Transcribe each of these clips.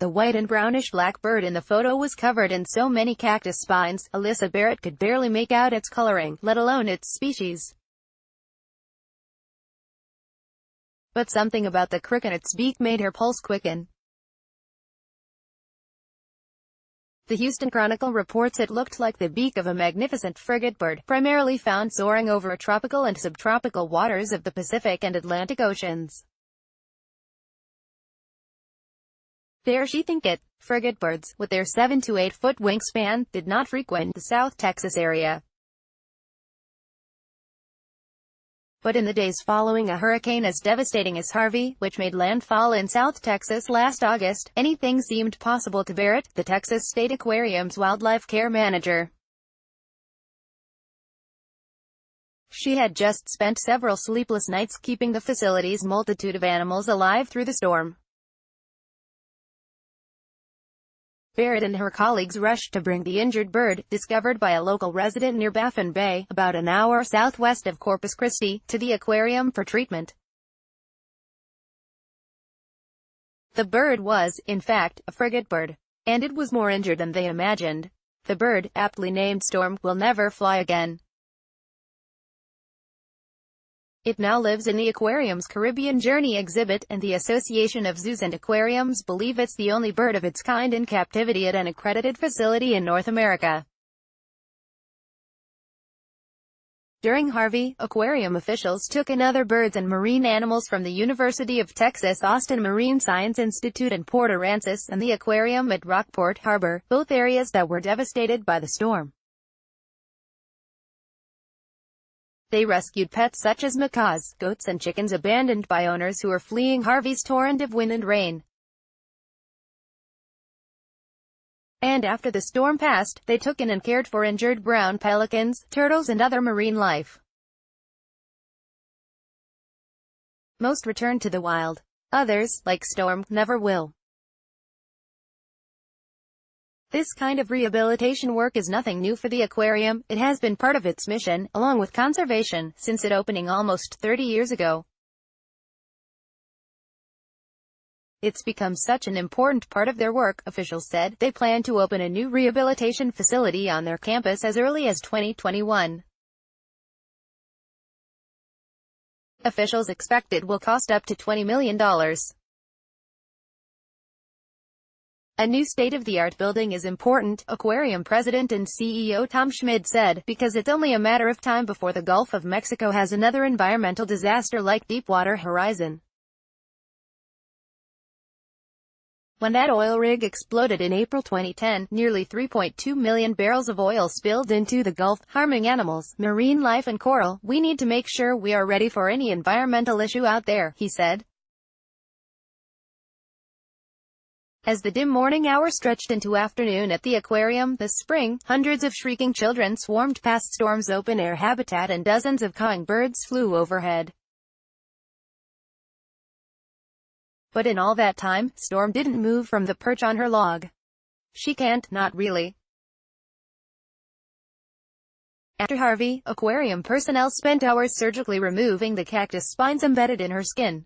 The white and brownish-black bird in the photo was covered in so many cactus spines, Alyssa Barrett could barely make out its coloring, let alone its species. But something about the crick in its beak made her pulse quicken. The Houston Chronicle reports it looked like the beak of a magnificent frigate bird, primarily found soaring over tropical and subtropical waters of the Pacific and Atlantic Oceans. Dare she think it, frigate birds, with their 7 to 8 foot wingspan, did not frequent the South Texas area. But in the days following a hurricane as devastating as Harvey, which made landfall in South Texas last August, anything seemed possible to Barrett, the Texas State Aquarium's wildlife care manager. She had just spent several sleepless nights keeping the facility's multitude of animals alive through the storm. Barrett and her colleagues rushed to bring the injured bird, discovered by a local resident near Baffin Bay, about an hour southwest of Corpus Christi, to the aquarium for treatment. The bird was, in fact, a frigate bird. And it was more injured than they imagined. The bird, aptly named Storm, will never fly again. It now lives in the aquarium's Caribbean Journey exhibit, and the Association of Zoos and Aquariums believe it's the only bird of its kind in captivity at an accredited facility in North America. During Harvey, aquarium officials took in other birds and marine animals from the University of Texas Austin Marine Science Institute in Port Aransas and the aquarium at Rockport Harbor, both areas that were devastated by the storm. They rescued pets such as macaws, goats and chickens abandoned by owners who were fleeing Harvey's torrent of wind and rain. And after the storm passed, they took in and cared for injured brown pelicans, turtles and other marine life. Most returned to the wild. Others, like Storm, never will. This kind of rehabilitation work is nothing new for the aquarium. It has been part of its mission, along with conservation, since its opening almost 30 years ago. It's become such an important part of their work, officials said. They plan to open a new rehabilitation facility on their campus as early as 2021. Officials expect it will cost up to $20 million. A new state-of-the-art building is important, aquarium president and CEO Tom Schmid said, because it's only a matter of time before the Gulf of Mexico has another environmental disaster like Deepwater Horizon. When that oil rig exploded in April 2010, nearly 3.2 million barrels of oil spilled into the Gulf, harming animals, marine life and coral. We need to make sure we are ready for any environmental issue out there, he said. As the dim morning hour stretched into afternoon at the aquarium this spring, hundreds of shrieking children swarmed past Storm's open-air habitat and dozens of cawing birds flew overhead. But in all that time, Storm didn't move from the perch on her log. She can't, not really. After Harvey, aquarium personnel spent hours surgically removing the cactus spines embedded in her skin.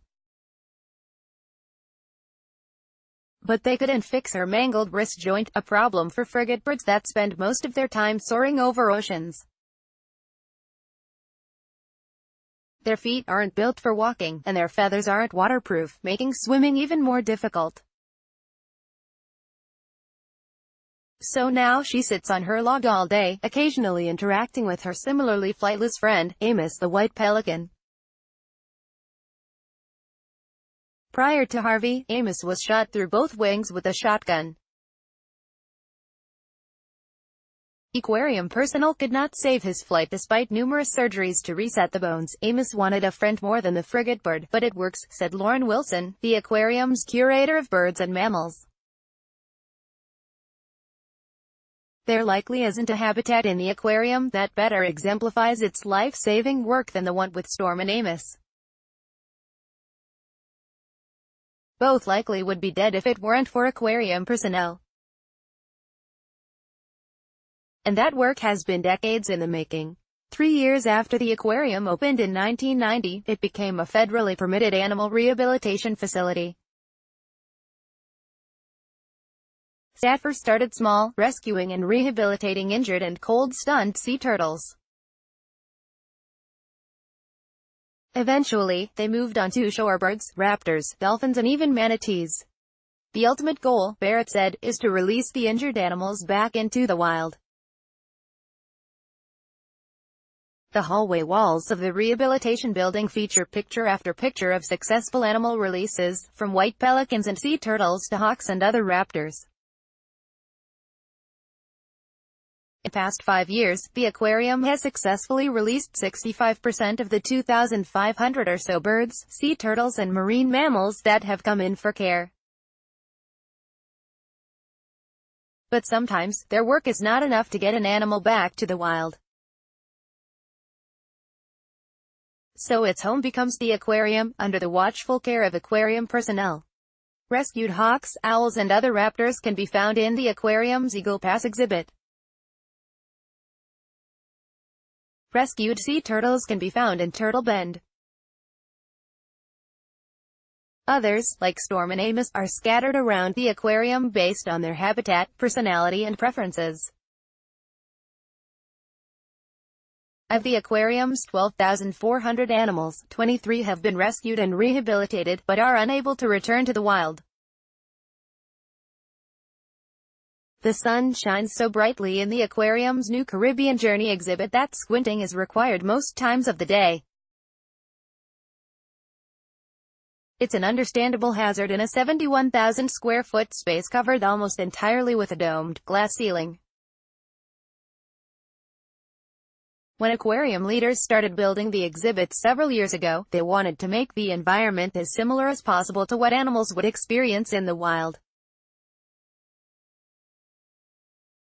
But they couldn't fix her mangled wrist joint, a problem for frigate birds that spend most of their time soaring over oceans. Their feet aren't built for walking, and their feathers aren't waterproof, making swimming even more difficult. So now she sits on her log all day, occasionally interacting with her similarly flightless friend, Amos the white pelican. Prior to Harvey, Amos was shot through both wings with a shotgun. Aquarium personnel could not save his flight despite numerous surgeries to reset the bones. Amos wanted a friend more than the frigate bird, but it works, said Lauren Wilson, the aquarium's curator of birds and mammals. There likely isn't a habitat in the aquarium that better exemplifies its life-saving work than the one with Storm and Amos. Both likely would be dead if it weren't for aquarium personnel. And that work has been decades in the making. 3 years after the aquarium opened in 1990, it became a federally permitted animal rehabilitation facility. that first started small, rescuing and rehabilitating injured and cold-stunned sea turtles. Eventually, they moved on to shorebirds, raptors, dolphins and even manatees. The ultimate goal, Barrett said, is to release the injured animals back into the wild. The hallway walls of the rehabilitation building feature picture after picture of successful animal releases, from white pelicans and sea turtles to hawks and other raptors. In the past 5 years, the aquarium has successfully released 65% of the 2,500 or so birds, sea turtles and marine mammals that have come in for care. But sometimes, their work is not enough to get an animal back to the wild. So its home becomes the aquarium, under the watchful care of aquarium personnel. Rescued hawks, owls and other raptors can be found in the aquarium's Eagle Pass exhibit. Rescued sea turtles can be found in Turtle Bend. Others, like Storm and Amos, are scattered around the aquarium based on their habitat, personality and preferences. Of the aquarium's 12,400 animals, 23 have been rescued and rehabilitated, but are unable to return to the wild. The sun shines so brightly in the aquarium's new Caribbean Journey exhibit that squinting is required most times of the day. It's an understandable hazard in a 71,000 square foot space covered almost entirely with a domed, glass ceiling. When aquarium leaders started building the exhibit several years ago, they wanted to make the environment as similar as possible to what animals would experience in the wild.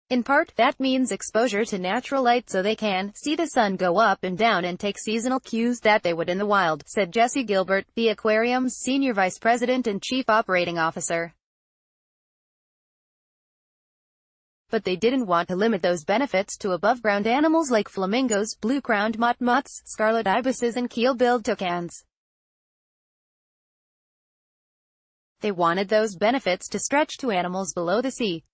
In part, that means exposure to natural light so they can see the sun go up and down and take seasonal cues that they would in the wild, said Jesse Gilbert, the aquarium's senior vice president and chief operating officer. But they didn't want to limit those benefits to above-ground animals like flamingos, blue-crowned motmots, scarlet ibises and keel-billed toucans. They wanted those benefits to stretch to animals below the sea.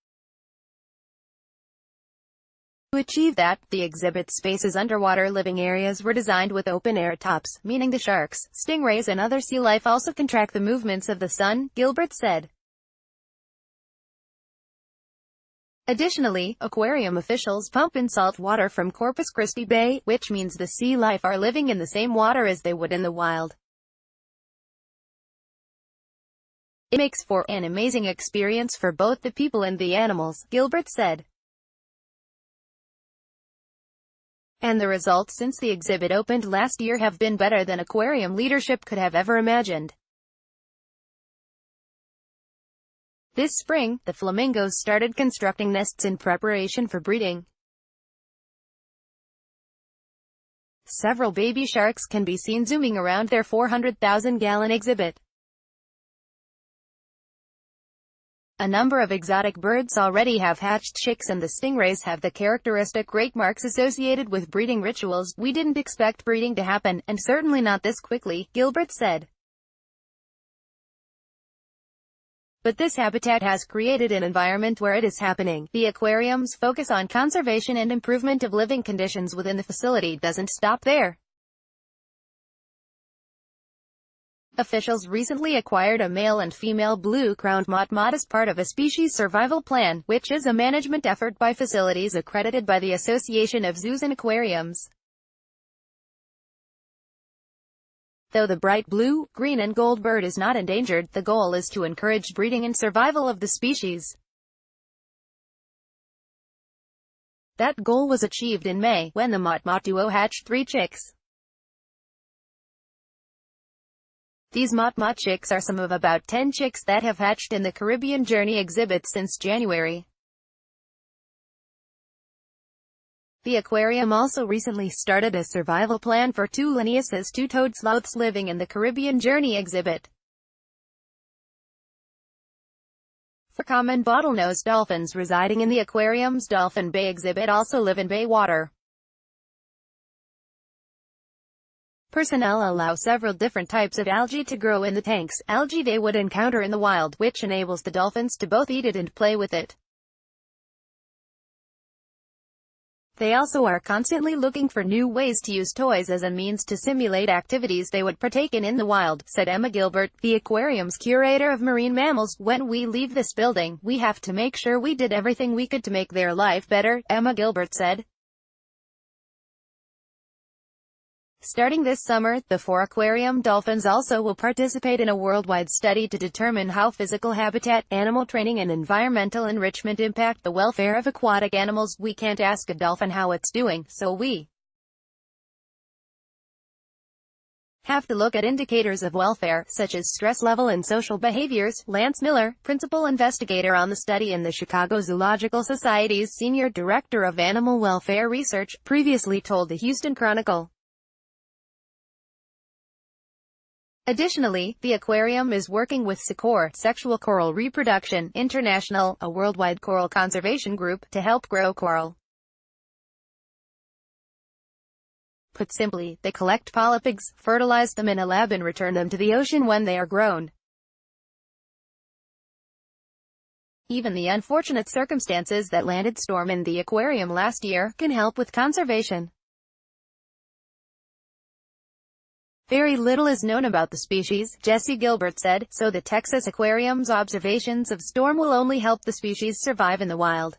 To achieve that, the exhibit space's underwater living areas were designed with open-air tops, meaning the sharks, stingrays and other sea life also can track the movements of the sun, Gilbert said. Additionally, aquarium officials pump in salt water from Corpus Christi Bay, which means the sea life are living in the same water as they would in the wild. It makes for an amazing experience for both the people and the animals, Gilbert said. And the results since the exhibit opened last year have been better than aquarium leadership could have ever imagined. This spring, the flamingos started constructing nests in preparation for breeding. Several baby sharks can be seen zooming around their 400,000-gallon exhibit. A number of exotic birds already have hatched chicks and the stingrays have the characteristic rake marks associated with breeding rituals. We didn't expect breeding to happen, and certainly not this quickly, Gilbert said. But this habitat has created an environment where it is happening. The aquarium's focus on conservation and improvement of living conditions within the facility doesn't stop there. Officials recently acquired a male and female blue-crowned motmot as part of a species survival plan, which is a management effort by facilities accredited by the Association of Zoos and Aquariums. Though the bright blue, green and gold bird is not endangered, the goal is to encourage breeding and survival of the species. That goal was achieved in May, when the motmot duo hatched 3 chicks. These motmot chicks are some of about 10 chicks that have hatched in the Caribbean Journey exhibit since January. The aquarium also recently started a survival plan for 2 Linnaeus' two-toed sloths living in the Caribbean Journey exhibit. 4 common bottlenose dolphins residing in the aquarium's Dolphin Bay exhibit also live in bay water. Personnel allow several different types of algae to grow in the tanks, algae they would encounter in the wild, which enables the dolphins to both eat it and play with it. They also are constantly looking for new ways to use toys as a means to simulate activities they would partake in the wild, said Emma Gilbert, the aquarium's curator of marine mammals. When we leave this building, we have to make sure we did everything we could to make their life better, Emma Gilbert said. Starting this summer, the 4 aquarium dolphins also will participate in a worldwide study to determine how physical habitat, animal training and environmental enrichment impact the welfare of aquatic animals. We can't ask a dolphin how it's doing, so we have to look at indicators of welfare, such as stress level and social behaviors. Lance Miller, principal investigator on the study and the Chicago Zoological Society's senior director of animal welfare research, previously told the Houston Chronicle. Additionally, the aquarium is working with SECOR, Sexual Coral Reproduction International, a worldwide coral conservation group, to help grow coral. Put simply, they collect polyp eggs, fertilize them in a lab and return them to the ocean when they are grown. Even the unfortunate circumstances that landed Storm in the aquarium last year can help with conservation. Very little is known about the species, Jesse Gilbert said, so the Texas Aquarium's observations of Storm will only help the species survive in the wild.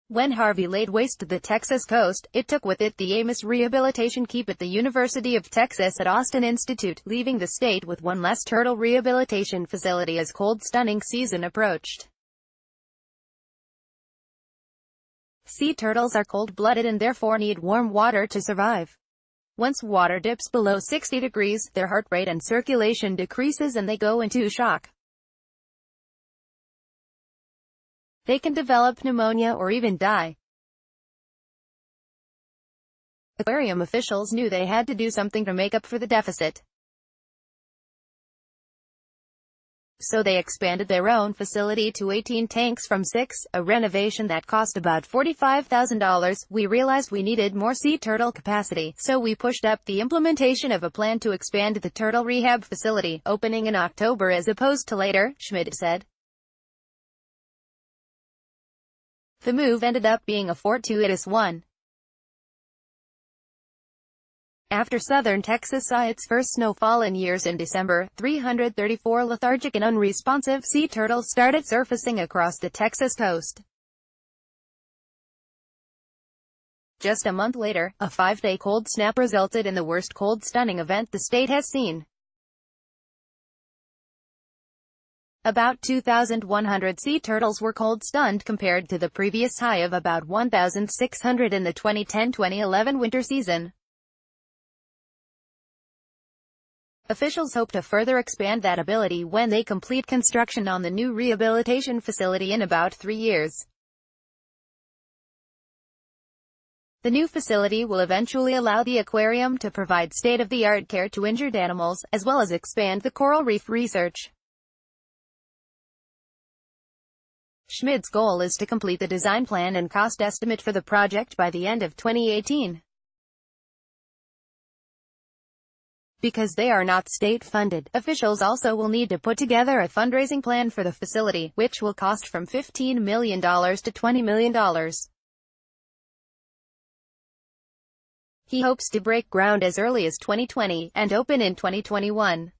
When Harvey laid waste the Texas coast, it took with it the Amos Rehabilitation Keep at the University of Texas at Austin Institute, leaving the state with one less turtle rehabilitation facility as cold stunning season approached. Sea turtles are cold-blooded and therefore need warm water to survive. Once water dips below 60 degrees, their heart rate and circulation decreases and they go into shock. They can develop pneumonia or even die. Aquarium officials knew they had to do something to make up for the deficit. So they expanded their own facility to 18 tanks from 6, a renovation that cost about $45,000. We realized we needed more sea turtle capacity, so we pushed up the implementation of a plan to expand the turtle rehab facility, opening in October as opposed to later, Schmidt said. The move ended up being a fortuitous one. After southern Texas saw its first snowfall in years in December, 334 lethargic and unresponsive sea turtles started surfacing across the Texas coast. Just a month later, a 5-day cold snap resulted in the worst cold stunning event the state has seen. About 2,100 sea turtles were cold stunned compared to the previous high of about 1,600 in the 2010-2011 winter season. Officials hope to further expand that ability when they complete construction on the new rehabilitation facility in about 3 years. The new facility will eventually allow the aquarium to provide state-of-the-art care to injured animals, as well as expand the coral reef research. Schmidt's goal is to complete the design plan and cost estimate for the project by the end of 2018. Because they are not state-funded, officials also will need to put together a fundraising plan for the facility, which will cost from $15 million to $20 million. He hopes to break ground as early as 2020, and open in 2021.